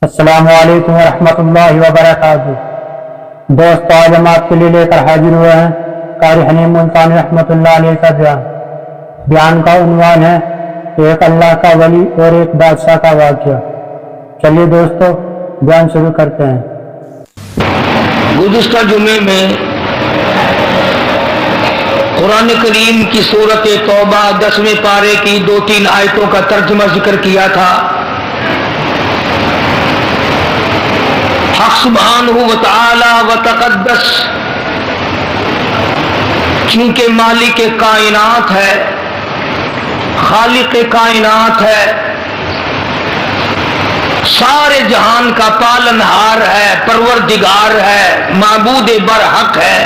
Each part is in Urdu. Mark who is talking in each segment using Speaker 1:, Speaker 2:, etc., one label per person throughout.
Speaker 1: السلام علیکم ورحمۃ اللہ وبرکاتہ۔ دوست آج ہم آپ کے لیے لے کر حاضر ہوئے ہیں قاری حنیم ملتانی رحمۃ اللہ علیہ کا بیان کا عنوان ہے ایک اللہ کا ولی اور ایک بادشاہ کا واقعہ۔ چلیے دوستو بیان شروع کرتے ہیں۔
Speaker 2: گزشتہ جمعے میں قرآن کریم کی سورۃ توبہ 10ویں پارے کی 2-3 آیتوں کا ترجمہ ذکر کیا تھا۔ حق سبحانہ و تعالی و تقدس چونکہ مالک کائنات ہے، خالق کائنات ہے، سارے جہان کا پالنہار ہے، پروردگار ہے، معبود برحق ہے،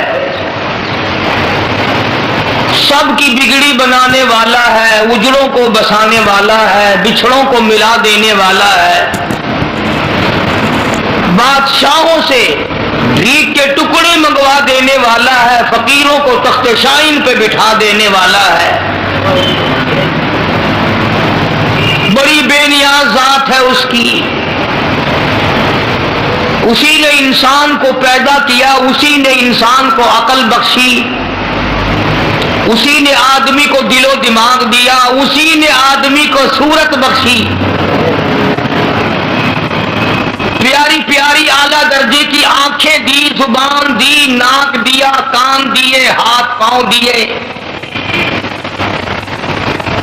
Speaker 2: سب کی بگڑی بنانے والا ہے، اجڑوں کو بسانے والا ہے، بچھڑوں کو ملا دینے والا ہے، بادشاہوں سے بھیک کے ٹکڑے منگوا دینے والا ہے، فقیروں کو تخت شاہین پہ بٹھا دینے والا ہے۔ بڑی بے نیاز ذات ہے اس کی۔ اسی نے انسان کو پیدا کیا، اسی نے انسان کو عقل بخشی، اسی نے آدمی کو دل و دماغ دیا، اسی نے آدمی کو صورت بخشی، پیاری پیاری اعلیٰ درجے کی آنکھیں دی، زبان دی، ناک دیا، کان دیے، ہاتھ پاؤں دیے،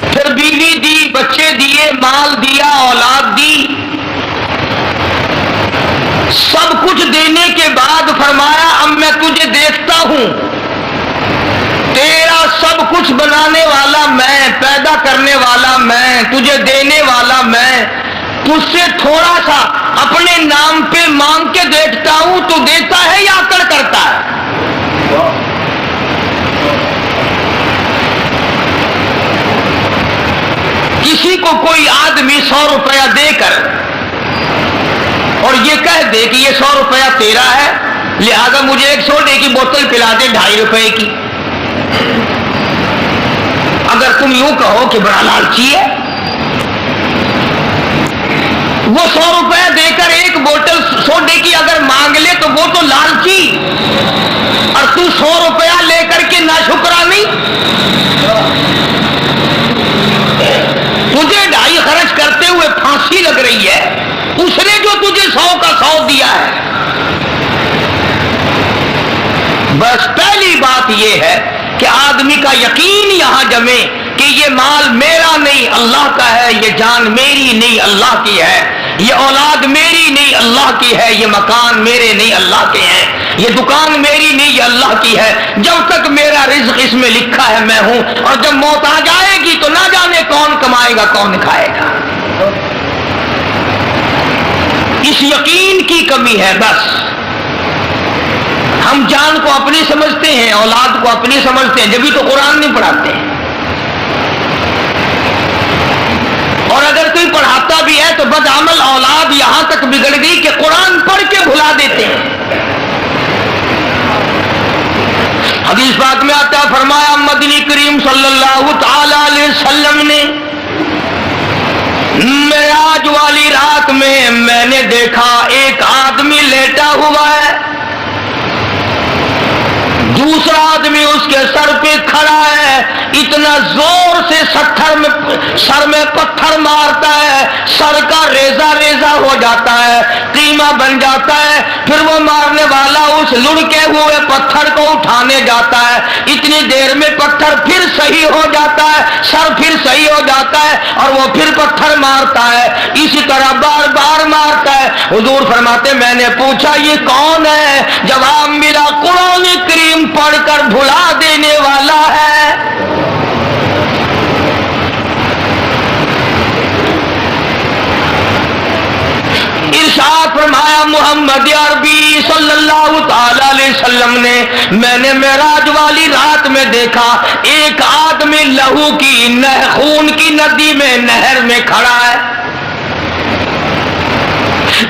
Speaker 2: پھر بیوی دی، بچے دیے، مال دیا، اولاد دی، سب کچھ دینے کے بعد فرمایا اب میں تجھے دیکھتا ہوں، تیرا سب کچھ بنانے والا میں، پیدا کرنے والا میں، تجھے دینے والا میں، تجھ سے تھوڑا سا اپنے نام پہ مانگ کے دیکھتا ہوں، تو دیتا ہے یا اکڑ کرتا ہے؟ کسی کو کوئی آدمی 100 روپیہ دے کر اور یہ کہہ دے کہ یہ 100 روپیہ تیرا ہے، لہذا مجھے ایک سوڈے کی بوتل پلا دے 2.5 روپے کی، اگر تم یوں کہو کہ بڑا لالچی ہے، وہ 100 روپے دے کر ایک بوتل سوڈے کی اگر مانگ لے تو وہ تو لالچی، اور تو 100 روپیہ لے کر کے ناشکرانی، تجھے 2.5 خرچ کرتے ہوئے پھانسی لگ رہی ہے، اس نے جو تجھے 100 کا 100 دیا ہے۔ بس پہلی بات یہ ہے کہ آدمی کا یقین یہاں جمے کہ یہ مال میرا نہیں اللہ کا ہے، یہ جان میری نہیں اللہ کی ہے، یہ اولاد میری نہیں اللہ کی ہے، یہ مکان میرے نہیں اللہ کے ہیں، یہ دکان میری نہیں یہ اللہ کی ہے، جب تک میرا رزق اس میں لکھا ہے میں ہوں، اور جب موت آ جائے گی تو نہ جانے کون کمائے گا کون کھائے گا۔ اس یقین کی کمی ہے۔ بس ہم جان کو اپنی سمجھتے ہیں، اولاد کو اپنی سمجھتے ہیں، جبھی تو قرآن نہیں پڑھاتے ہیں، اور اگر کوئی پڑھاتا بھی ہے تو بدعمل اولاد یہاں تک بگڑ گئی کہ قرآن پڑھ کے بھلا دیتے ہیں۔ حدیث پاک میں آتا ہے، فرمایا مدنی کریم صلی اللہ تعالی علیہ وسلم نے معراج والی رات میں نے دیکھا ایک آدمی لیٹا ہوا ہے، دوسرا آدمی اس کے سر پہ کھڑا ہے، اتنا زور سے سر میں پتھر مارتا ہے، سر کا ریزہ ریزہ ہو جاتا ہے، قیمہ بن جاتا ہے، پھر وہ مارنے والا اس لڑکے ہوئے پتھر کو اٹھانے جاتا ہے، اتنی دیر میں پتھر پھر صحیح ہو جاتا ہے، سر پھر صحیح ہو جاتا ہے، اور وہ پھر پتھر مارتا ہے، اسی طرح بار بار مارتا ہے۔ حضور فرماتے میں نے پوچھا یہ کون ہے؟ جواب ملا قرآن کریم پڑھ کر بھلا دینے والا ہے۔ ارشاد فرمایا محمد عربی صلی اللہ تعالی علیہ وسلم نے، میں نے معراج والی رات میں دیکھا ایک آدمی لہو کی خون کی ندی میں نہر میں کھڑا ہے،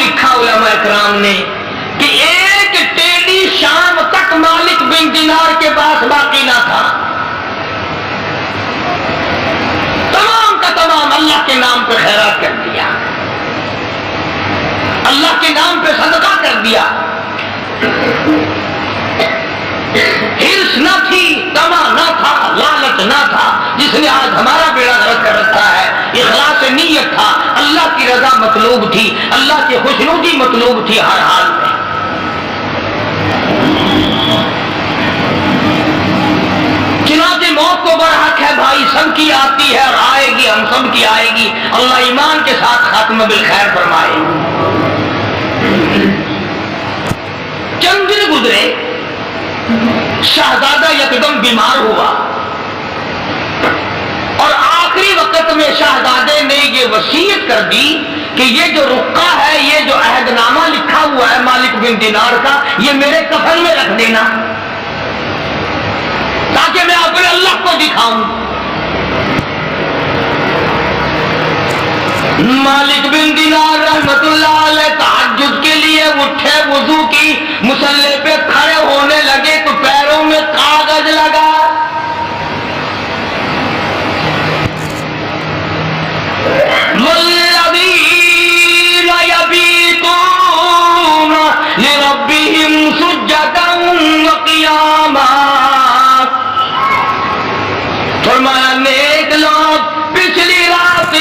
Speaker 2: لکھا علماء کرام نے کہ ایک ٹیلی شام تک مالک بن دینار کے پاس باقی نہ تھا، تمام کا تمام اللہ کے نام پہ خیرات کر دیا، اللہ کے نام پہ صدقہ کر دیا۔ ہرس نہ تھی، طمع نہ تھا، لالچ نہ تھا، جس نے آج ہمارا بیڑا غرق کر رکھا ہے۔ اخلاص نیت تھا، اللہ کی رضا مطلوب تھی، اللہ کی خوشنودی مطلوب تھی ہر حال میں۔ چنانچہ موت کو برحق ہے بھائی، سب کی آتی ہے اور آئے گی، ہم سب کی آئے گی، اللہ ایمان کے ساتھ خاتمہ بالخیر فرمائے۔ چند دن گزرے، شہزادہ یکدم بیمار ہوا اور آخری وقت میں شہزادے نے یہ وصیت کر دی کہ یہ جو رقہ ہے، یہ جو عہد نامہ لکھا ہوا ہے مالک بن دینار کا، یہ میرے کفن میں رکھ دینا تاکہ میں اپنے اللہ کو دکھاؤں۔ مالک بن دینار رحمت اللہ علیہ تہجد کے لیے اٹھے، وضو کی، مصلی پہ کھڑے ہونے لگے تو پیروں میں کاغذ لگا۔ والذین یبیتون لربہم سجدا وقیاما، فرمایا نیک لوگ پچھلی رات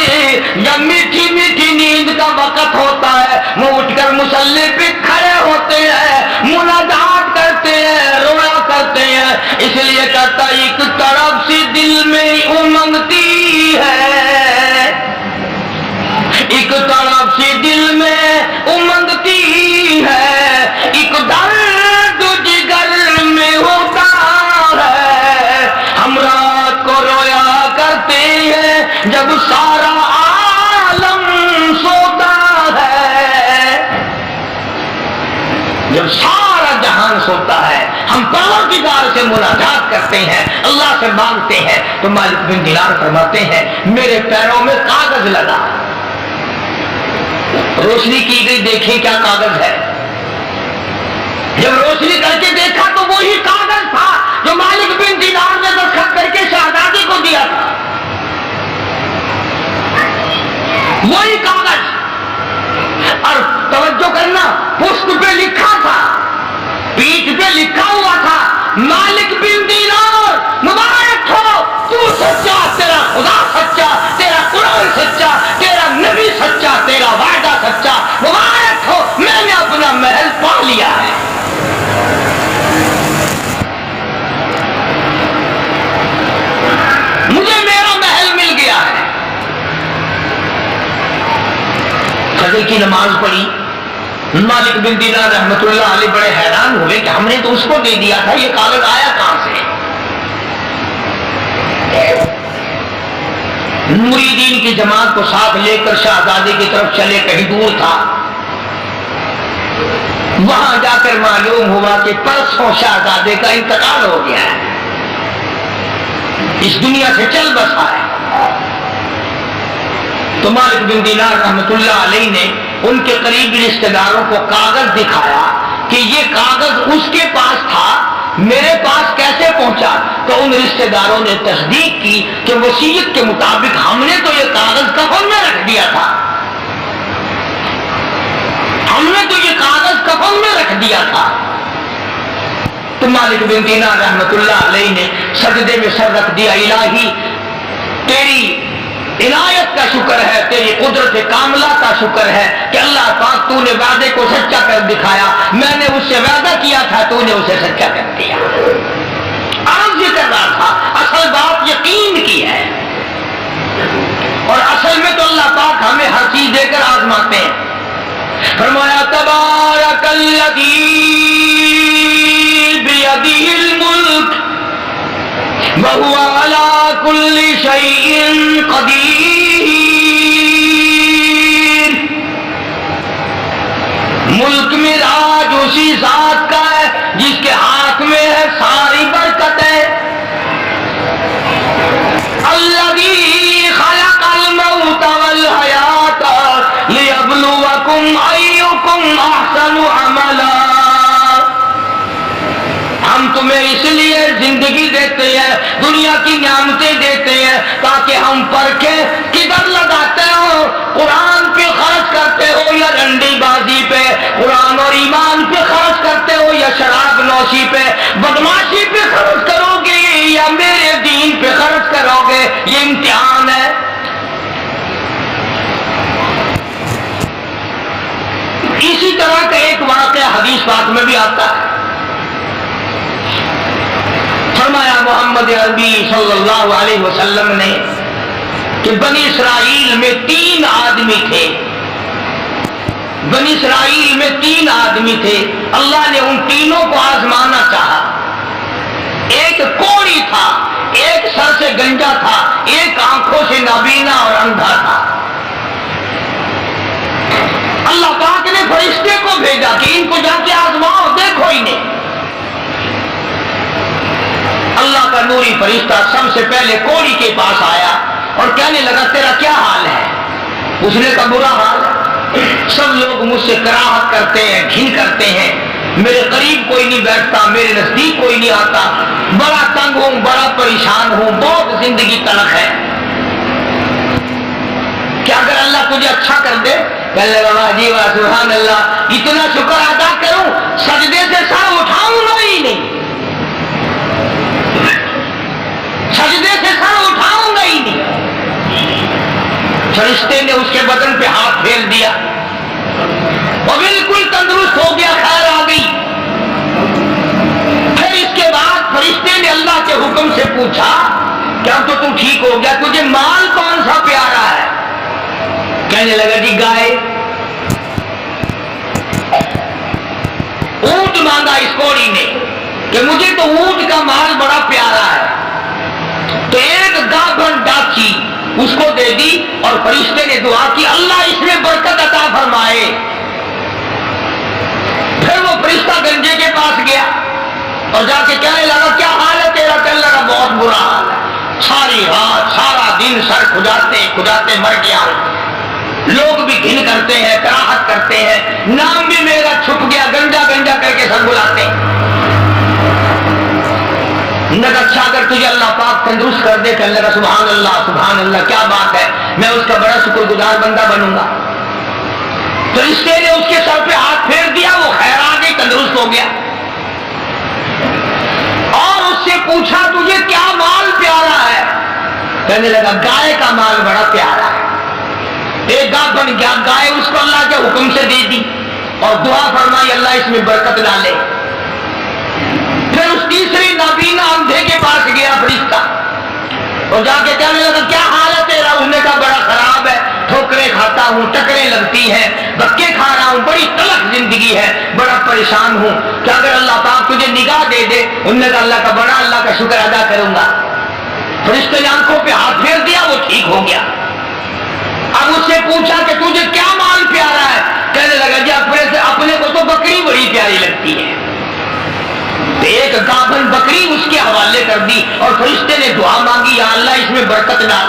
Speaker 2: جب میٹھی میٹھی نیند کا وقت ہوتا ہے وہ اٹھ کر مصلی پہ کھڑے ہوتے ہیں، مناجات کرتے ہیں، رویا کرتے ہیں، اس لیے کہتا ایک طرف سے دل میں امنگتی ہے، ایک طرف سے دل میں امنگتی ہے، ایک درد جگر میں ہوتا ہے، ہم رات کو رویا کرتے ہیں جب سارا عالم سوتا ہے، جب سارا جہان سوتا ہے ہم پروردگار سے مناجات کرتے ہیں، اللہ سے مانگتے ہیں، تو مالک بن دینار فرماتے ہیں میرے پیروں میں کاغذ لگا، روشنی کی گئی، دیکھیں کیا کاغذ ہے۔ جب روشنی کر کے دیکھا تو وہی کاغذ تھا جو مالک بن دینار نے دستخط کر کے شہزادی کو دیا تھا، وہی کاغذ، اور توجہ کرنا پشت پہ لکھا تھا، پیٹھ پہ لکھا ہوا تھا مالک بن دینار مبارک ہو، تو سچا، تیرا خدا سچا، تیرا قرآن سچا، تیرا نبی سچا، تیرا وعدہ سچا، مبارک ہو، میں نے اپنا محل پا لیا ہے۔ مجھے میرا محل مل گیا ہے۔ فجر کی نماز پڑھی، مالک بن دینار رحمت اللہ علیہ بڑے حیران ہوئے کہ ہم نے تو اس کو دے دیا تھا، یہ کاغذ آیا کہاں سے؟ مریدین کی جماعت کو ساتھ لے کر شہزادے کی طرف چلے، کہیں دور تھا، وہاں جا کر معلوم ہوا کہ پرسوں شہزادے کا انتقال ہو گیا ہے، اس دنیا سے چل بسا ہے۔ تو مالک بن دینار رحمت اللہ علیہ نے ان کے قریبی رشتہ داروں کو کاغذ دکھایا کہ یہ کاغذ اس کے پاس تھا، میرے پاس کیسے پہنچا؟ تو ان رشتہ داروں نے تصدیق کی کہ وصیت کے مطابق ہم نے تو یہ کاغذ کفن میں رکھ دیا تھا، ہم نے تو یہ کاغذ کفن میں رکھ دیا تھا۔ تو مالک بن دینار رحمت اللہ علیہ نے سجدے میں سر رکھ دیا، الہی تیری عنایت کا شکر ہے، تیری قدرت کاملہ کا شکر ہے کہ اللہ پاک تو نے وعدے کو سچا کر دکھایا، میں نے اس سے وعدہ کیا تھا، تو نے اسے سچا کر دیا۔ عرض یہ کر رہا تھا اصل بات یقین کی ہے، اور اصل میں تو اللہ پاک ہمیں ہر چیز دے کر آزماتے ہیں۔ فرمایا تبارک الذی بیدہ الملک وَهُوَ عَلَى كُلِّ شَيْءٍ قَدِيرٌ، ملک میں راج اسی ذات کا ہے جس کے ہاتھ میں ہے ساری برکتیں۔ الَّذِي خَلَقَ الْمَوْتَ وَالْحَيَاةَ لِيَبْلُوَكُمْ أَيُّكُمْ احسن عملا. ہم تمہیں اس لیے زندگی دیتے ہیں, دنیا کی نعمتیں دیتے ہیں تاکہ ہم پرکھیں کدھر لگاتے ہو, قرآن پہ خرچ کرتے ہو یا رنڈی بازی پہ, قرآن اور ایمان پہ خرچ کرتے ہو یا شراب نوشی پہ, بدماشی پہ خرچ کرو گے یا میرے دین پہ خرچ کرو گے. یہ امتحان ہے. اسی طرح کا ایک واقعہ حدیث پاک میں بھی آتا ہے. فرمایا محمد عربی صلی اللہ علیہ وسلم نے کہ بنی اسرائیل میں 3 آدمی تھے. بنی اسرائیل میں 3 آدمی تھے. اللہ نے ان تینوں کو آزمانا چاہا. ایک کوڑی تھا, ایک سر سے گنجا تھا, ایک آنکھوں سے نابینا اور اندھا تھا. اللہ پاک نے فرشتے کو بھیجا کہ ان کو جا کے آزماؤ, دیکھو انہیں. اللہ کا نوری فرشتہ سب سے پہلے کوڑی کے پاس آیا اور کہنے لگا تیرا کیا حال ہے؟ اس نے کہا برا حال ہے, سب لوگ مجھ سے کراہت کرتے ہیں, گھن کرتے ہیں, میرے قریب کوئی نہیں بیٹھتا, میرے نزدیک کوئی نہیں آتا, بڑا تنگ ہوں, بڑا پریشان ہوں, بہت زندگی تلخ ہے. کیا اگر اللہ تجھے اچھا کر دے؟ کہنے لگا واہ جی واہ سبحان اللہ, اتنا شکر ادا کروں سجدے سے سر اٹھاؤں گا ہی نہیں, سجدے سے سر اٹھاؤں گا ہی نہیں. فرشتے نے اس کے بدن پہ ہاتھ پھیر دیا, وہ بالکل تندرست ہو گیا, خیر آ گئی. پھر اس کے بعد فرشتے نے اللہ کے حکم سے پوچھا کہ اب تو ٹھیک ہو گیا, تجھے مال کون سا پیارا ہے؟ کہنے لگا جی گائے. اونٹ مانگا اس کوڑی نے کہ مجھے تو اونٹ کا مال بڑا پیارا ہے. تو ایک گابھن ڈاکی اس کو دے دی اور فرشتے نے دعا کی اللہ اس میں برکت عطا فرمائے. پھر وہ فرشتہ گنجے کے پاس گیا اور جا کے کہنے لگا کیا حال ہے تیرا؟ کہنے لگا بہت برا حال ہے, ساری رات سارا دن سر کھجاتے کھجاتے مر گیا. لوگ بھی گھن کرتے ہیں, کراہت کرتے ہیں, نام بھی میرا چھپ گیا, گنجا گنجا کر کے سب بلاتے ہیں. اچھا اگر تجھے اللہ پاک تندرست کر دے, کہنے لگا سبحان اللہ کیا بات ہے, میں اس کا بڑا شکر گزار بندہ بنوں گا. فرشتے نے اس کے سر پہ ہاتھ پھیر دیا, وہ خیر آ گئی, تندرست ہو گیا. اور اس سے پوچھا تجھے کیا مال پیارا ہے؟ کہنے لگا گائے کا مال بڑا پیارا ہے. ایک گاہ بن گیا, گائے اس کو اللہ کے حکم سے دے دی اور دعا فرمائی اللہ اس میں برکت ڈالے. پھر اس تیسری نابینا اندھے کے پاس گیا فرشتہ اور جا کے کہنے لگا کیا حال ہے تیرا؟ اس نے کہا بڑا خراب ہے, ٹھوکریں کھاتا ہوں, ٹکریں لگتی ہیں, دھکے کھا رہا ہوں, بڑی تلخ زندگی ہے, بڑا پریشان ہوں. کیا اگر اللہ پاک تجھے نگاہ دے دے؟ انہوں نے کہا اللہ کا شکر ادا کروں گا. فرشتے نے آنکھوں پہ ہاتھ پھیر دیا, وہ ٹھیک ہو گیا. اب اس سے پوچھا کہ تجھے کیا مال پیارا ہے؟ کہنے لگا جی اپنے کو تو بکری بڑی پیاری لگتی ہے. ایک گابھن بکری اس کے حوالے کر دی اور فرشتے نے دعا مانگی یا اللہ اس میں برکت ڈال.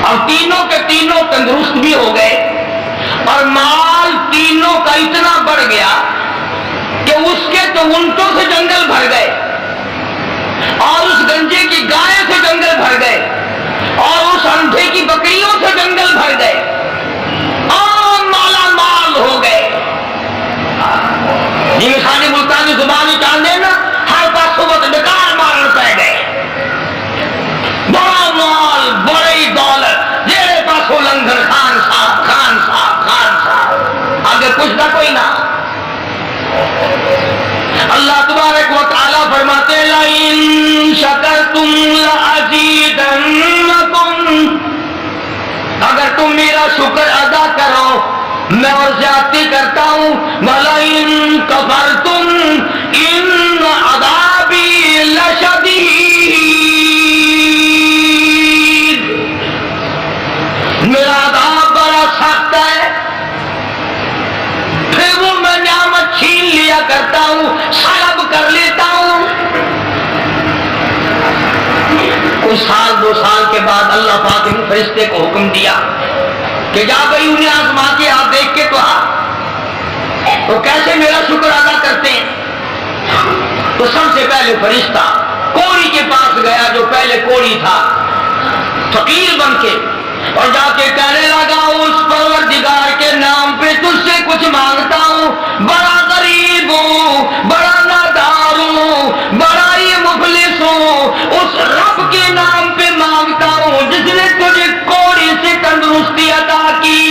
Speaker 2: اور تینوں کے تینوں تندرست بھی ہو گئے اور مال تینوں کا اتنا بڑھ گیا کہ اس کے تو اونٹوں سے جنگل بھر گئے اور اس گنجے کی گائے سے جنگل بھر گئے اور اس اندھے کی بکریوں سے جنگل بھر گئے اور مالا مال ہو گئے. جی مثالی ملتانی زبانی چاندے نا ہر پاس صبح بیکار مارن پہ گئے, بڑا مال بڑی دولت, جیرے پاس ہو لنگر خان صاحب, آگے کچھ نہ کوئی نہ. اللہ تبارک و تعالیٰ فرماتے ہیں لَئِن شَكَرْتُمْ لَأَزِيدَنَّكُمْ, اگر تم میرا شکر ادا کرو میں اور زیادتی کرتا ہوں. وَلَئِن كَفَرْتُمْ إِنَّ عَذَابِي لَشَدِيدٌ, میرا عذاب بڑا سخت ہے. پھر وہ میں نعمت چھین لیا کرتا ہوں, سلب کر لیتا ہوں. کچھ سال 2 سال کے بعد اللہ پاک نے فرشتے کو حکم دیا کہ جا بھائی انہیں آزما کے آپ دیکھ کے تو تو کیسے میرا شکر ادا کرتے ہیں؟ تو سب سے پہلے فرشتہ کوڑی کے پاس گیا جو پہلے کوڑی تھا فقیر بن کے، اور جا کے کہنے لگا اس پروردگار کے نام پہ تجھ سے کچھ مانگتا ہوں، بڑا غریب ہوں، بڑا نادار ہوں، بڑا ہی مفلس ہوں، اس رب کے نام پہ مانگتا ہوں جس نے تجھے کوڑی سے تندرستی عطا کی۔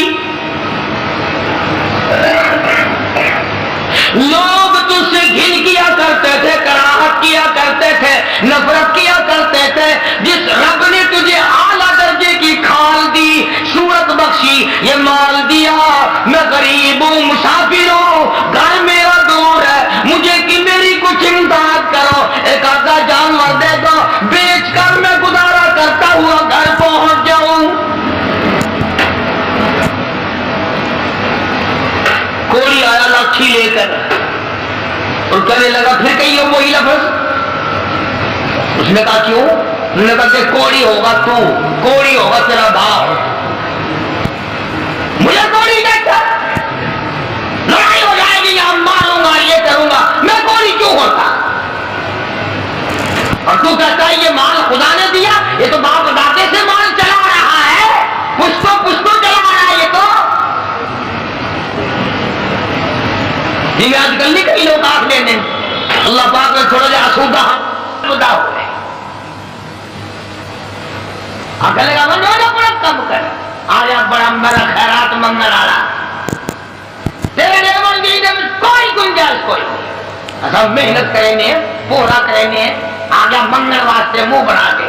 Speaker 2: لوگ تجھ سے گھن کیا کرتے تھے، کراہت کیا کرتے تھے، نفرت کیا کرتے تھے، جس رب نے تجھے اعلیٰ درجے کی کھال دی، صورت بخشی، یہ مال دیا، میں غریب ہوں، مسافر ہوں، گھر میرا دور ہے، مجھے کہ میری کچھ امداد کرو، ایک آدھا جانور دے دو، بیچ کر میں گزارا کرتا ہوا گھر پہنچ جاؤں۔ کوئی آیا لاٹھی لے کر اور کہنے لگا پھر کہیے وہی لفظ۔ اس نے کہا کیوں؟ انہوں نے کہا کہ کوڑی ہوگا تو، کوڑی ہوگا تیرا باپ، مجھے کوڑی دیکھ کر لڑائی ہو جائے گی، یا ماروں گا، یہ کروں گا، میں کوڑی کیوں ہوتا؟ اور تو کہتا ہے یہ مال خدا نے دیا، یہ تو باپ دادے سے مال چلا رہا ہے، پشتوں چلا رہا ہے یہ تو۔ جی آج کل نہیں کئی لوگ آنکھ لینے اللہ پاک نے تھوڑا جا آسودہ خدا ہوئے آنکھ لگا من جو بڑا کم کر آیا بڑا میرا خیرات منگل آ رہا تیرے نیمن دی میں کوئی گنجائش کوئی نہیں، اصلا محنت کرنے پورا کرنے آگیا منگل واسطے منہ بنا دے۔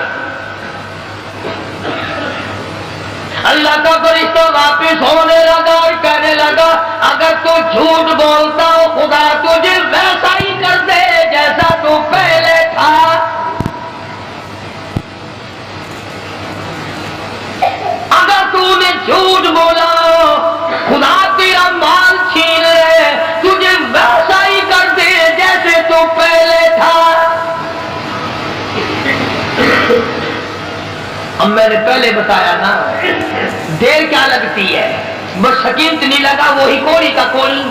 Speaker 2: اللہ کا فرشتہ واپس ہونے لگا اور کہنے لگا اگر تو جھوٹ بولتا ہو خدا تجھے ویسا ہی کر دے جیسا تو پہلے تھا۔ اگر تو نے جھوٹ بولا خدا تیرا مال چھین لے تجھے ویسا ہی کر دے جیسے تو پہلے تھا۔ اب میں نے پہلے بتایا نا دیر کیا لگتی ہے، بس سکینت نہیں لگا وہی کوڑی کا کوڑی،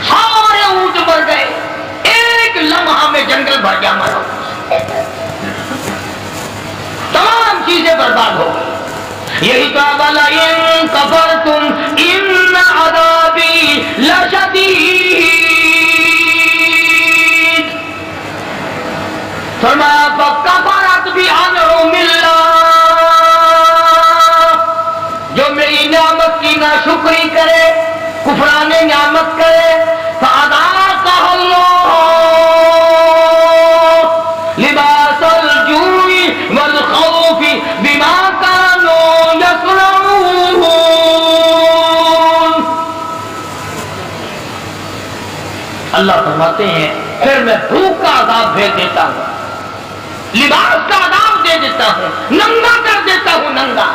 Speaker 2: سارے اونٹ مر گئے، ایک لمحہ میں جنگل بھر گیا مرو، تمام چیزیں برباد ہو گئی۔ یہی تو وَلَئِن كَفَرْتُمْ إِنَّ عَذَابِي لَشَدِيدٌ، فرمایا فَكَفَرَتْ بِأَنْعُمِ اللَّهِ، جو میری نعمت کی ناشکری کرے، کفران نعمت کرے، فَأَذَاقَهَا اللَّهُ لِبَاسَ الْجُوعِ وَالْخَوْفِ بِمَا كَانُوا يَصْنَعُونَ۔ اللہ فرماتے ہیں پھر میں بھوک کا عذاب بھیج دیتا ہوں، لباس کا عذاب دے دیتا ہوں، ننگا کر دیتا ہوں، ننگا۔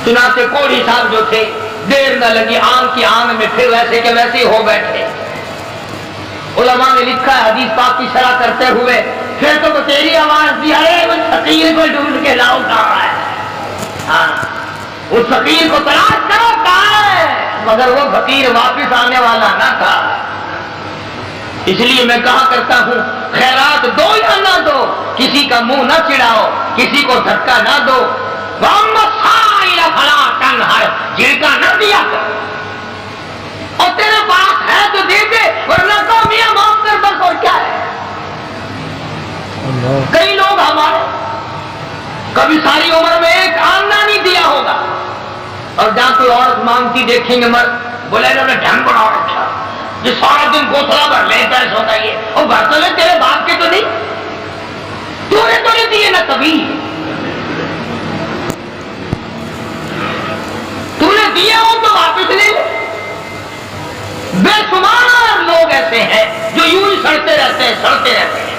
Speaker 2: چنانچہ کوڑی صاحب جو تھے دیر نہ لگی آن کی آن میں پھر ویسے کے ویسے ہی ہو بیٹھے۔ علماء نے لکھا ہے حدیث پاک کی شرح کرتے ہوئے پھر تو تیری آواز دی ارے وہ فقیر کو ڈھونڈ کے لاؤ کہاں ہے، ہاں اس فقیر کو تلاش کرو کہاں ہے، مگر وہ فقیر واپس آنے والا نہ تھا۔ اس لیے میں کہا کرتا ہوں خیرات دو یا نہ دو، کسی کا منہ نہ چڑھاؤ، کسی کو دھکا نہ دو، فلا تنہر، جن کا نہ دیا کرو، اور تیرے پاس ہے تو دے دے ورنہ تو میاں معاف کر بس، اور کیا ہے۔ کئی لوگ ہمارے کبھی ساری عمر میں ایک آنا نہیں دیا ہوگا، اور جہاں کوئی عورت مانگتی دیکھیں گے مرد بولے انہوں نے ڈھنگ بنا رکھا، یہ سارا دن گوتھلا بھر لے پیسوں کا، یہ اور برتن تیرے باپ کے تو نہیں، تو نے تو نہیں دیے نا کبھی، تو نے دیے ہو تو واپس لے لے۔ بے شمار لوگ ایسے ہیں جو یوں ہی سڑتے رہتے ہیں، سڑتے رہتے ہیں۔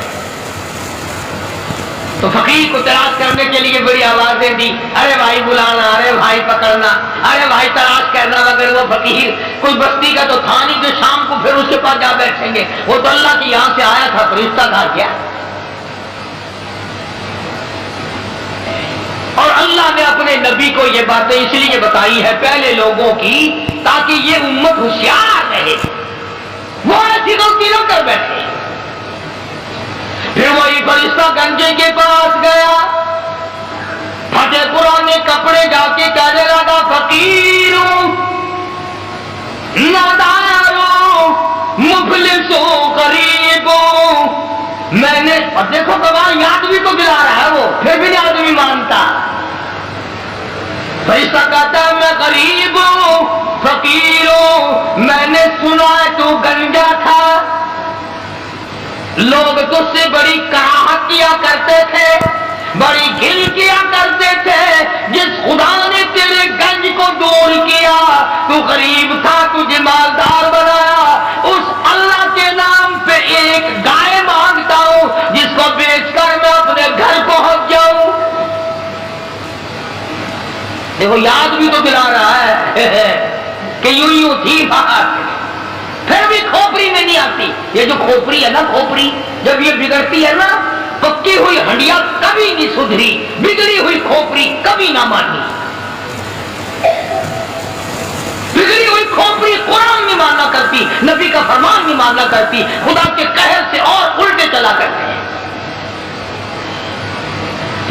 Speaker 2: تو فقیر کو تلاش کرنے کے لیے بڑی آوازیں دی، ارے بھائی بلانا، ارے بھائی پکڑنا، ارے بھائی تلاش کرنا، مگر وہ فقیر کوئی بستی کا تو تھا نہیں جو شام کو پھر اس کے پاس جا بیٹھیں گے، وہ تو اللہ کی یہاں سے آیا تھا، فرشتہ تھا کیا، اور اللہ نے اپنے نبی یہ باتیں اس لیے بتائی ہے پہلے لوگوں کی تاکہ یہ امت ہوشیار رہے، وہ ایسی غلطی نہ کر بیٹھے۔ پھر وہی فرشتہ گنجے کے پاس گیا، پھٹے پرانے کپڑے جا کے کہنے لگا فقیر ہوں، نادار ہوں، مفلس ہوں، غریب ہوں، میں نے، اور دیکھو گواہ یاد بھی تو دلا رہا ہے وہ، پھر بھی نہیں آدمی مانتا۔ فرشتہ کہتا ہے میں غریب ہوں، فقیر ہوں، میں نے سنا ہے تو گنجا تھا، لوگ تجھ سے بڑی کراہت کیا کرتے تھے، بڑی گل کیا کرتے تھے، جس خدا نے تیرے گنج کو دور کیا، تو غریب تھا تجھے مالدار بنایا، اس اللہ کے نام پہ ایک گائے مانگتا ہوں جس کو بیچ کر میں اپنے گھر پہنچ جاؤں۔ دیکھو یاد بھی تو دلا رہا ہے کہ یوں تھی بات، پھر بھی کھوپڑی میں نہیں آتی۔ یہ جو کھوپڑی ہے نا، کھوپڑی جب یہ بگڑتی ہے نا، پکی ہوئی ہنڈیا کبھی نہیں سدھری، بگڑی ہوئی کھوپڑی کبھی نہ مانی۔ بگڑی ہوئی کھوپڑی قرآن نہیں ماننا کرتی، نبی کا فرمان نہیں ماننا کرتی، خدا کے قہر سے اور الٹے چلا کرتے ہیں۔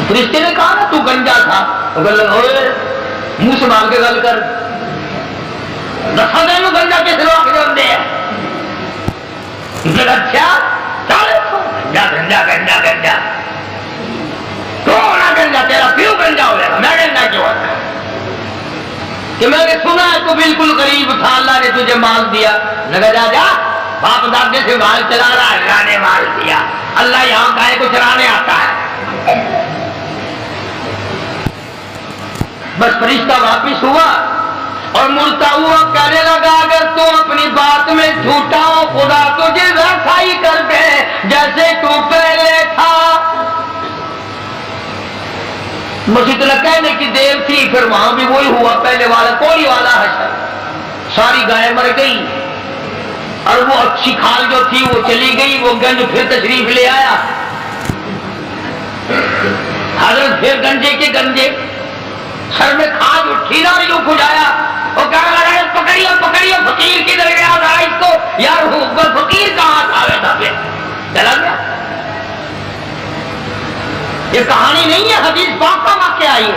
Speaker 2: فرشتے نے کہا نا تو گنجا تھا، منہ سے مانگ کے گل کر، دسا دن گنجا کس لوگ جاتے ہیں؟ اچھا گنجا گنجا گنجا گنجا تو ہونا گنجا، تیرا پیو گنجا ہو جائے گا، میں گنجا کیوں ہوتا کہ میں نے سنا ہے تو بالکل غریب تھا، اللہ نے تجھے مال دیا۔ لگا جا جا، باپ دادے سے مال چلا رہا ہے، اللہ نے مال دیا، اللہ یہاں گائے کو چرانے آتا ہے۔ بس فرشتہ واپس ہوا اور مڑتا ہوا کہنے لگا اگر تو اپنی بات میں جھوٹا ہو، خدا تجھے ویسا ہی کر دے جیسے تو پہلے تھا۔ مسجد کہنے کی دیر تھی، پھر وہاں بھی وہی ہوا، پہلے والا کوڑی والا حشر، ساری گائے مر گئی اور وہ اچھی کھال جو تھی وہ چلی گئی، وہ گنج پھر تشریف لے آیا۔ حضرت پھر گنجے کے گنجے، سر میں کھاد اٹھی نہ یوں کھجایا، وہ کہنے لگا پکڑیے پکڑیے، فقیر کدھر گیا تھا اس کو، یار فقیر کہاں تھا؟ بیٹا پھر چلا گیا۔ یہ کہانی نہیں ہے، حدیث پاک کا واقعہ آئی ہے،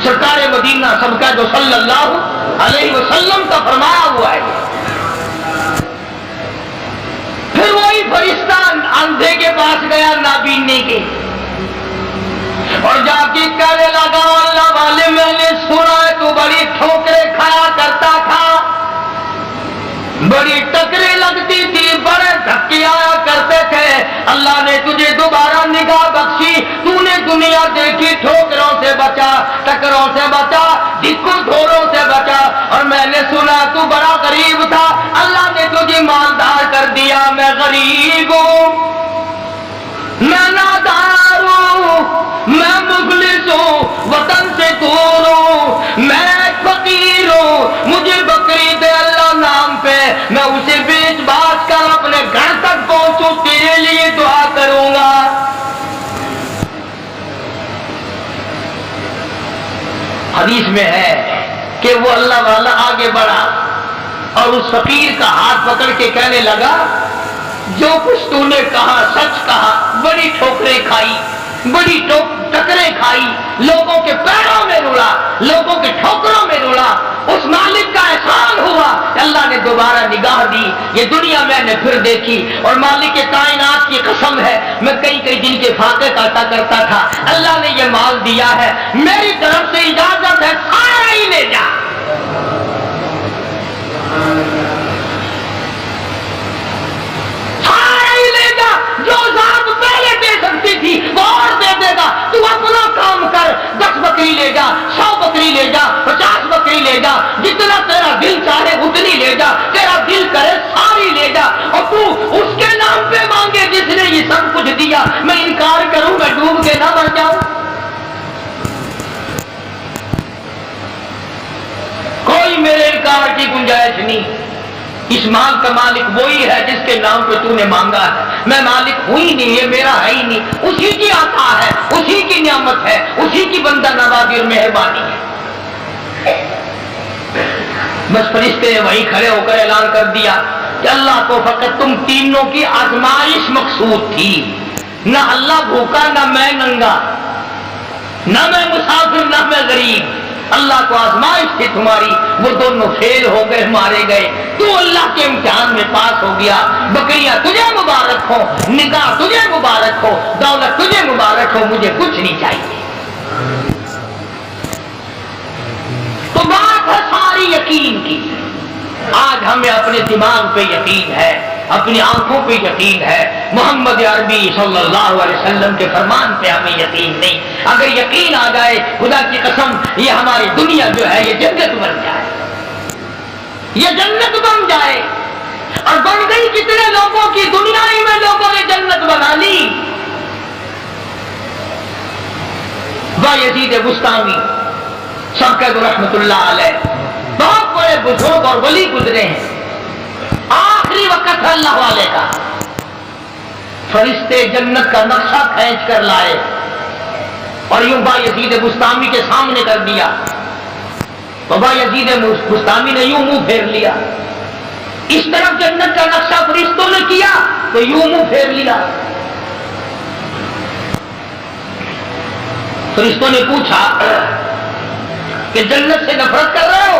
Speaker 2: سرکار مدینہ سب کا جو صلی اللہ علیہ وسلم کا فرمایا ہوا ہے۔ پھر وہی فرشتہ اندھے کے پاس گیا نابینے کے، اور جا کے کہنے لگا اللہ والے میں نے سنا ہے تو بڑی ٹھوکریں کھایا کرتا تھا، بڑی ٹکریں لگتی تھی، بڑے دھکے آیا کرتے تھے، اللہ نے تجھے دوبارہ نگاہ بخشی، تو نے دنیا دیکھی، ٹھوکروں سے بچا، ٹکروں سے بچا، دکوں دھوڑوں سے بچا، اور میں نے سنا تو بڑا غریب تھا، اللہ نے تجھے مالدار کر دیا۔ میں غریب ہوں، میں نادار ہوں، میں مفلس ہوں، وطن سے دور ہوں، میں فقیر ہوں، مجھے بکری دے اللہ نام پہ، میں اسے بیچ باچ کر اپنے گھر تک پہنچوں، تیرے لیے دعا کروں گا۔ حدیث میں ہے کہ وہ اللہ والا آگے بڑھا اور اس فقیر کا ہاتھ پکڑ کے کہنے لگا جو کچھ تو نے کہا سچ کہا، بڑی ٹھوکریں کھائی، بڑی ٹکریں کھائی، لوگوں کے پیروں میں رولا، لوگوں کے ٹھوکروں میں رولا، اس مالک کا احسان ہوا کہ اللہ نے دوبارہ نگاہ دی، یہ دنیا میں نے پھر دیکھی، اور مالک کائنات کی قسم ہے میں کئی کئی دن کے فاقے کاٹا کرتا تھا، اللہ نے یہ مال دیا ہے، میری طرف سے اجازت ہے سارا ہی لے جا۔ جو ذات پہلے دے سکتی تھی وہ اور دے دے گا، تو اپنا کام کر، 10 بکری لے جا، 100 بکری لے جا، 50 بکری لے جا، جتنا تیرا دل چاہے اتنی لے جا، تیرا دل کرے ساری لے جا، اور تو اس کے نام پہ مانگے جس نے یہ سب کچھ دیا، میں انکار کروں میں ڈوب کے نہ مر جاؤں۔ کوئی میرے انکار کی گنجائش نہیں، اس مال کا مالک وہی ہے جس کے نام پہ تو نے مانگا ہے، میں مالک ہوں ہی نہیں، یہ میرا ہے ہی نہیں، اسی کی عطا ہے، اسی کی نعمت ہے، اسی کی بندہ نوازی اور مہربانی ہے۔ بس فرشتے نے وہیں کھڑے ہو کر اعلان کر دیا کہ اللہ کو فقط تم تینوں کی آزمائش مقصود تھی، نہ اللہ بھوکا، نہ میں ننگا، نہ میں مسافر، نہ میں غریب، اللہ کو آزمائش تھی تمہاری، وہ دونوں فیل ہو گئے، مارے گئے، تو اللہ کے امتحان میں پاس ہو گیا۔ بکریاں تجھے مبارک ہو، نکاح تجھے مبارک ہو، دولت تجھے مبارک ہو، مجھے کچھ نہیں چاہیے۔ تو بات ہے ساری یقین کی۔ آج ہمیں اپنے دماغ پہ یقین ہے، اپنی آنکھوں پہ یقین ہے، محمد عربی صلی اللہ علیہ وسلم کے فرمان پہ ہمیں یقین نہیں۔ اگر یقین آ جائے، خدا کی قسم، یہ ہماری دنیا جو ہے یہ جنت بن جائے، یہ جنت بن جائے۔ اور بن گئی کتنے لوگوں کی، دنیا ہی میں لوگوں نے جنت بنا لی۔ بایزید بستامی سب کا رحمت اللہ علیہ، بہت بڑے بزرگ اور ولی گزرے ہیں، آخری وقت ہے اللہ والے کا، فرشتے جنت کا نقشہ کھینچ کر لائے اور یوں بایزید بستامی کے سامنے کر دیا، تو بایزید بستامی نے یوں منہ پھیر لیا، اس طرف جنت کا نقشہ فرشتوں نے کیا تو یوں منہ پھیر لیا۔ فرشتوں نے پوچھا کہ جنت سے نفرت کر رہے ہو؟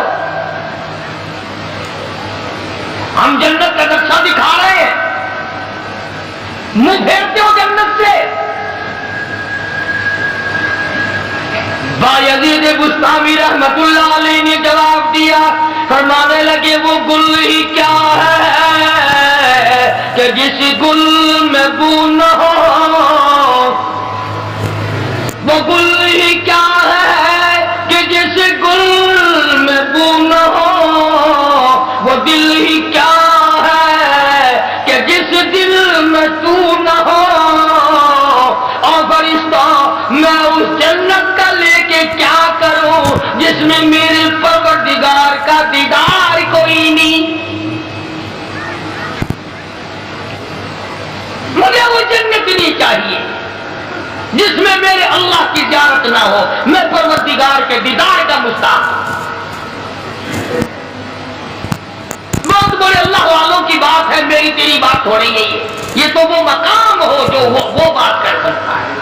Speaker 2: ہم جنت کا نقشہ دکھا رہے ہیں، منہ پھیرتے ہو جنت سے؟ بایزید بستامی رحمت اللہ علیہ نے جواب دیا، فرمانے لگے وہ گل ہی کیا ہے کہ جس گل میں بو نہ ہو، وہ گل ہی کیا ہے کہ جس گل میں بو نہ ہو، وہ دل ہی کیا ہے کہ جس دل میں تو نہ ہو، اور فرشتہ میں اس جنت کا لے کے کیا کروں جس میں میرے پروردگار کا دیدار کوئی نہیں۔ مجھے وہ جنت نہیں چاہیے جس میں میرے اللہ کی زیارت نہ ہو، میں پروردگار کے دیدار کا مستحق ہوں۔ بہت بڑے اللہ والوں کی بات ہے، میری تیری بات ہو رہی ہے، یہ تو وہ مقام ہو جو وہ بات کر سکتا ہے،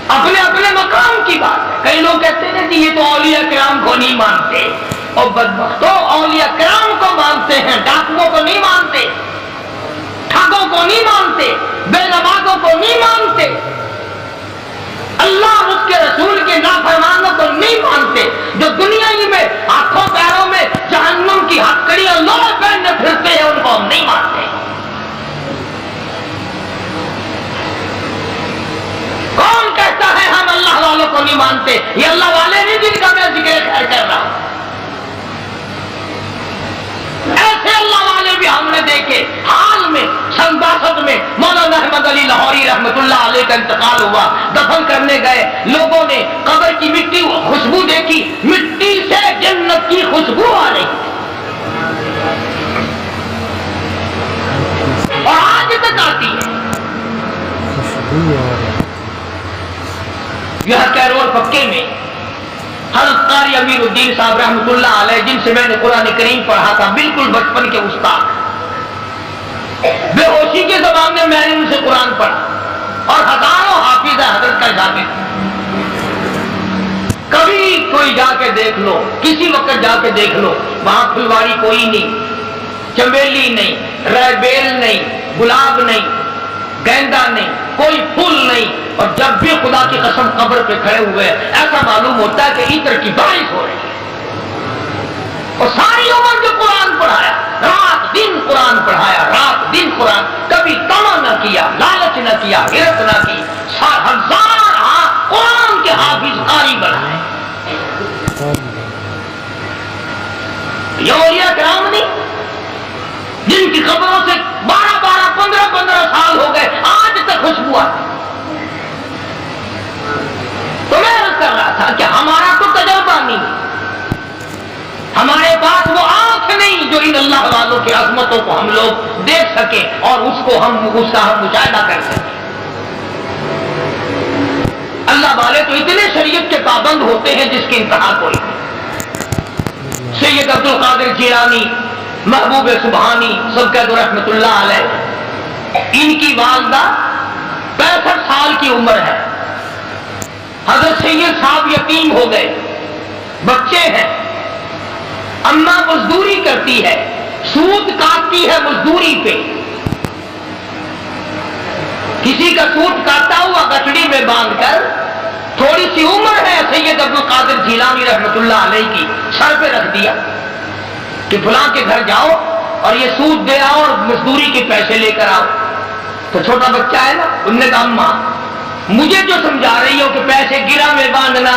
Speaker 2: اپنے اپنے مقام کی بات ہے۔ کئی لوگ کہتے ہیں کہ یہ تو اولیاء کرام کو نہیں مانتے، اور بدبختوں اولیاء کرام کو مانتے ہیں، ڈاکوؤں کو نہیں مانتے، ٹھگوں کو نہیں مانتے، بے نمازوں کو نہیں مانتے، اللہ اس کے رسول کے نافرمانوں کو نہیں مانتے، جو دنیا ہی میں ہاتھوں پیروں میں جہنم کی ہتکڑیاں لوہے پہننے پھرتے ہیں، ان کو ہم نہیں مانتے۔ کون کہتا ہے ہم اللہ والوں کو نہیں مانتے؟ یہ اللہ والے نہیں جن کا میں ذکر خیر کر رہا ہوں، ایسے اللہ والے بھی ہم نے دیکھے۔ حال میں سن 62 میں مولانا احمد علی لاہوری رحمت اللہ علیہ کا انتقال ہوا، دفن کرنے گئے، لوگوں نے قبر کی مٹی خوشبو دیکھی، مٹی سے جنت کی خوشبو آ رہی، اور آج تک آتی ہے۔ یہاں کیرول پکے میں حضرت قاری امیر الدین صاحب رحمۃ اللہ علیہ، جن سے میں نے قرآن کریم پڑھا تھا، بالکل بچپن کے استاد، بے ہوشی کے زمانے میں نے ان سے قرآن پڑھا، اور ہزاروں حافظ حضرت کا شاگرد۔ کبھی کوئی جا کے دیکھ لو، کسی وقت جا کے دیکھ لو، وہاں پھلواری کوئی نہیں، چمیلی نہیں، ریبیل نہیں، گلاب نہیں، گیندا نہیں، کوئی پھول نہیں، اور جب بھی خدا کی قسم قبر پہ کھڑے ہوئے ایسا معلوم ہوتا ہے کہ عطر کی بارش ہو رہی ہے۔ اور ساری عمر جو قرآن پڑھایا، رات دن قرآن پڑھایا، رات دن قرآن، کبھی طمع نہ کیا، لالچ نہ کیا، غیرت نہ کی، ہزار قرآن کے حافظ قاری بنائے۔ یہ اولیاء کرام نہیں جن کی قبروں سے 12 15 سال ہو گئے، آج تک خوشبو آتی۔ تو میں عرض کر رہا تھا کہ ہمارا تو تجربہ نہیں، ہمارے پاس وہ آنکھ نہیں جو ان اللہ والوں کی عظمتوں کو ہم لوگ دیکھ سکیں اور اس کا ہم مشاہدہ کر سکیں. اللہ والے تو اتنے شریعت کے پابند ہوتے ہیں جس کی انتہا کوئی نہیں. سید عبد القادر جیلانی محبوب سبحانی سبقت رحمت اللہ علیہ، ان کی والدہ 65 سال کی عمر ہے. حضرت سید صاحب یتیم ہو گئے، بچے ہیں، اماں مزدوری کرتی ہے، سود کاٹتی ہے مزدوری پہ. کسی کا سود کاٹتا ہوا گٹڑی میں باندھ کر، تھوڑی سی عمر ہے سید عبد القادر جیلانی رحمت اللہ علیہ کی، سر پہ رکھ دیا کہ فلاں کے گھر جاؤ اور یہ سود دے آؤ اور مزدوری کے پیسے لے کر آؤ. تو چھوٹا بچہ ہے نا، انہوں نے کہا اماں مجھے جو سمجھا رہی ہو کہ پیسے گرا میں باندھنا،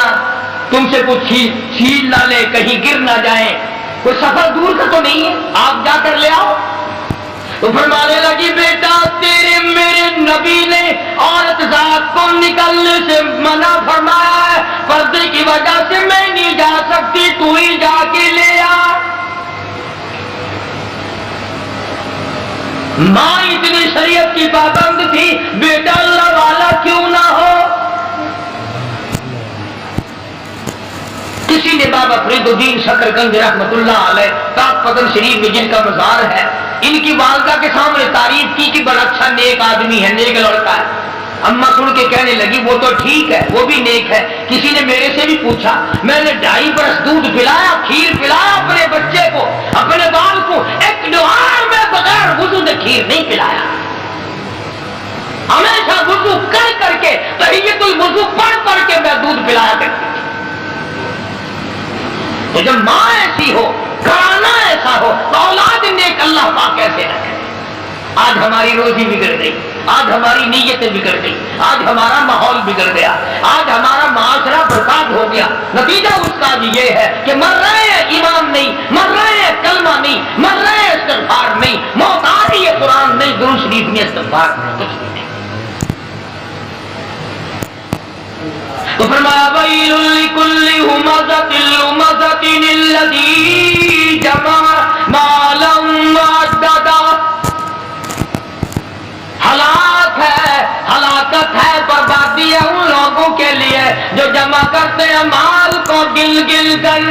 Speaker 2: تم سے کچھ چھین نہ لے، کہیں گر نہ جائیں، کوئی سفر دور کا تو نہیں ہے، آپ جا کر لے آؤ. تو فرمانے لگی بیٹا تیرے میرے نبی نے عورت ذات کو نکلنے سے منع فرمایا ہے، پردے کی وجہ سے میں نہیں جا سکتی، تو ہی جا کے لے آ. ماں اتنی شریعت کی پابند تھی، بیٹا اللہ والا کیوں نہ ہو. کسی نے بابا فرید الدین شکرگنج رحمت اللہ علیہ تاج پتن شریف میں جن کا مزار ہے، ان کی والدہ کے سامنے تعریف کی کہ بڑا اچھا نیک آدمی ہے، نیک لڑکا ہے. اماں سن کے کہنے لگی وہ تو ٹھیک ہے، وہ بھی نیک ہے. کسی نے میرے سے بھی پوچھا، میں نے 2.5 برس دودھ پلایا، کھیر پلایا اپنے بچے کو، اپنے بال کو، ایک جوہر میں بغیر وضو نے کھیر نہیں پلایا. ہمیشہ وضو کر کر کے، تحیۃ الوضو پڑھ کے میں دودھ پلایا کرتی تھی. تو جب ماں ایسی ہو، گھرانہ ایسا ہو، تو اولاد نیک اللہ پاک کیسے رکھے. آج ہماری روزی بگڑ گئی، آج ہماری نیتیں بگڑ گئی، آج ہمارا ماحول بگڑ گیا، آج ہمارا معاشرہ برباد ہو گیا. نتیجہ اس کا بھی یہ ہے کہ مر رہے ہیں ایمان نہیں، مر رہے ہیں کلمہ نہیں، مر رہے ہیں استغفار نہیں، موت آ رہی ہے قرآن نہیں، درود شریف نہیں، استغفار نہیں، کچھ بھی نہیں. تو فرمایا ویل لکل ہمزۃ لمزۃ الذی جمع مالا وعددا. ہلاکت ہے، بربادی ہے ان لوگوں کے لیے جو جمع کرتے ہیں مال کو گل گل کر.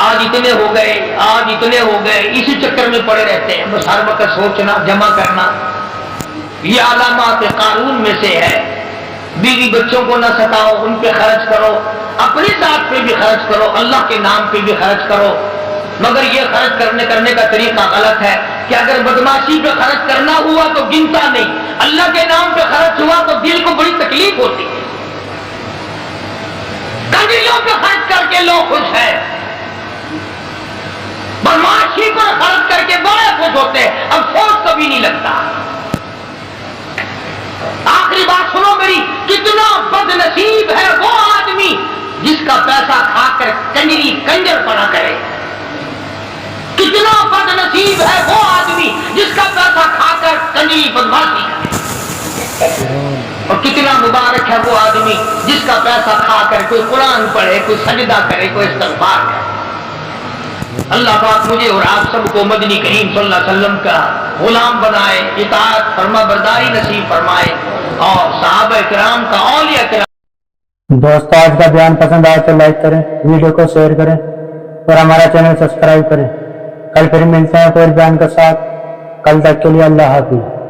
Speaker 2: آج اتنے ہو گئے، آج اتنے ہو گئے، اسی چکر میں پڑے رہتے ہیں، بس ہر وقت سوچنا، جمع کرنا. یہ علامات قارون میں سے ہے. بیوی بچوں کو نہ ستاؤ، ان پہ خرچ کرو، اپنی ذات پہ بھی خرچ کرو، اللہ کے نام پہ بھی خرچ کرو. مگر یہ خرچ کرنے کا طریقہ غلط ہے کہ اگر بدماشی پہ خرچ کرنا ہوا تو گنتا نہیں، اللہ کے نام پہ خرچ ہوا تو دل کو بڑی تکلیف ہوتی ہے. کنجریوں پہ خرچ کر کے لوگ خوش ہیں، بدماشی پر خرچ کر کے بڑے خوش ہوتے ہیں، افسوس کبھی نہیں لگتا. آخری بات سنو میری، کتنا بد نصیب ہے وہ آدمی جس کا پیسہ کھا کر کنجری کنجر پنا کرے. کتنا بد نصیب ہے وہ آدمی جس کا پیسہ کھا کر کنجری بدماشی کرے. اور کتنا مبارک ہے وہ آدمی جس کا پیسہ کھا کر کوئی قرآن پڑھے، کوئی سجدہ کرے، کوئی استغفار کرے. اللہ پاک مجھے اور آپ سب کو مدنی کریم صلی اللہ علیہ وسلم کا غلام بنائے، اطاعت فرما برداری نصیب فرمائے، اور صحابہ کرام کا، اولیاء کرام.
Speaker 1: دوستو آج کا بیان پسند آئے تو لائک کریں، ویڈیو کو شیئر کریں اور ہمارا چینل سبسکرائب کریں. کل پھر ملتے ہیں کوئی بیان کے ساتھ. کل تک کے لیے اللہ حافظ.